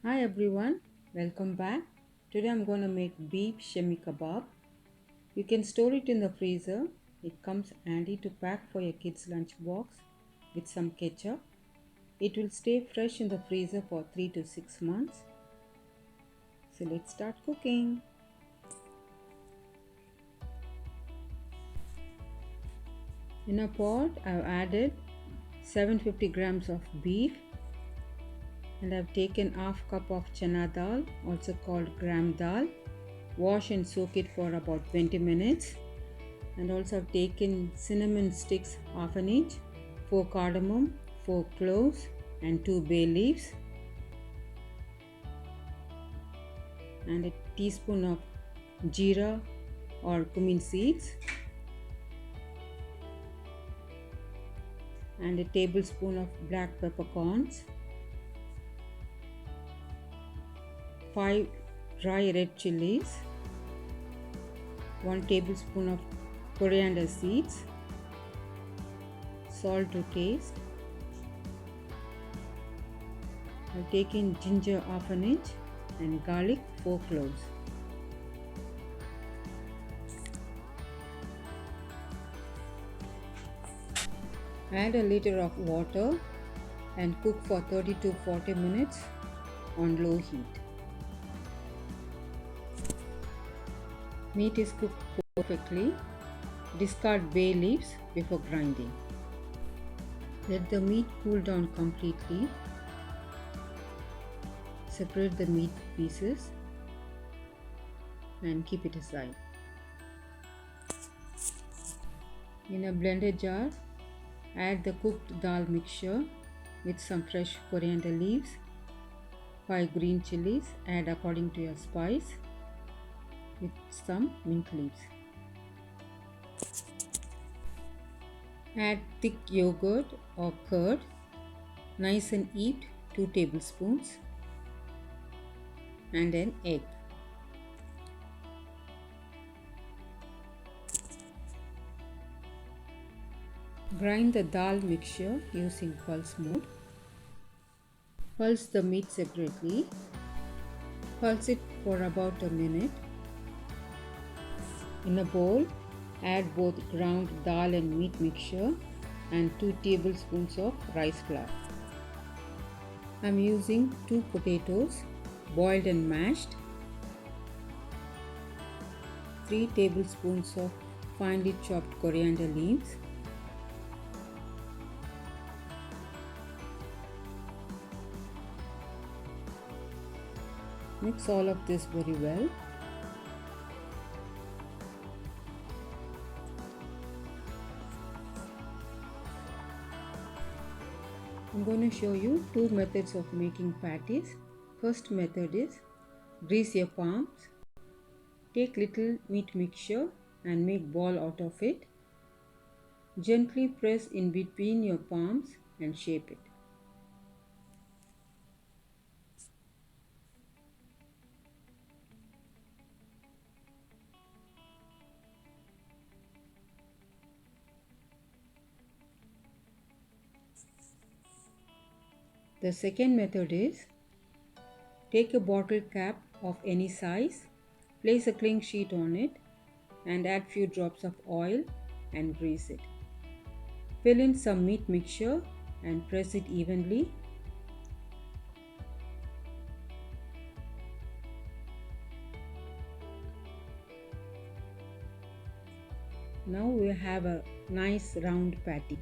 Hi everyone, welcome back. Today I'm going to make beef Shami Kabab. You can store it in the freezer. It comes handy to pack for your kids' lunchbox with some ketchup. It will stay fresh in the freezer for 3 to 6 months. So let's start cooking. In a pot, I've added 750 grams of beef and I've taken half cup of Channa dal, also called gram dal. Wash and soak it for about 20 minutes. And also I've taken cinnamon sticks half an inch, 4 cardamom, 4 cloves and 2 bay leaves and a teaspoon of jeera or cumin seeds and a tablespoon of black peppercorns, 5 dry red chillies, 1 tablespoon of coriander seeds, salt to taste. I've taken ginger half an inch and garlic 4 cloves. Add a liter of water and cook for 30 to 40 minutes on low heat. Meat is cooked perfectly. Discard bay leaves before grinding. Let the meat cool down completely. Separate the meat pieces and keep it aside. In a blender jar, add the cooked dal mixture with some fresh coriander leaves, 5 green chillies, add according to your spice, with some mint leaves. Add thick yogurt or curd, nice and heaped 2 tablespoons, and an egg. Grind the dal mixture using pulse mode. Pulse the meat separately. Pulse it for about a minute. In a bowl, add both ground dal and meat mixture and 2 tablespoons of rice flour. I'm using 2 potatoes, boiled and mashed, 3 tablespoons of finely chopped coriander leaves, mix all of this very well. I'm going to show you 2 methods of making patties. First method is grease your palms. Take little meat mixture and make ball out of it. Gently press in between your palms and shape it. The second method is take a bottle cap of any size, place a cling sheet on it and add few drops of oil and grease it. Fill in some meat mixture and press it evenly. Now we have a nice round patty.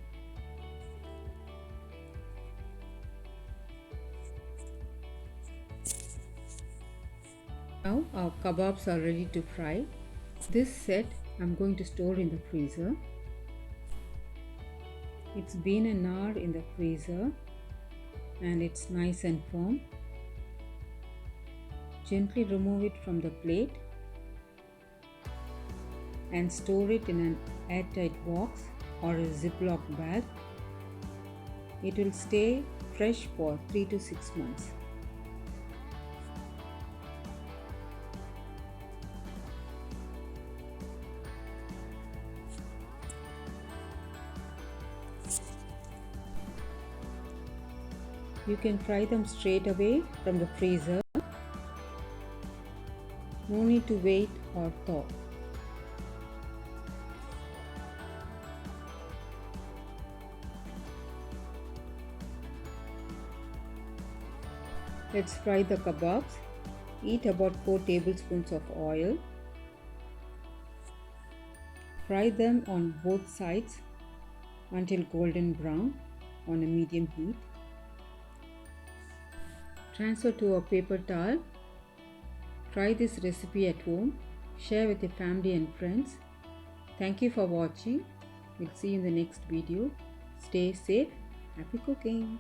Now our kababs are ready to fry. This set I'm going to store in the freezer. It's been an hour in the freezer and it's nice and firm. Gently remove it from the plate and store it in an airtight box or a Ziploc bag. It will stay fresh for 3 to 6 months. You can fry them straight away from the freezer. No need to wait or thaw. Let's fry the kababs. Heat about 4 tablespoons of oil. Fry them on both sides until golden brown on a medium heat. Transfer to a paper towel. Try this recipe at home. Share with your family and friends. Thank you for watching. We'll see you in the next video. Stay safe. Happy cooking.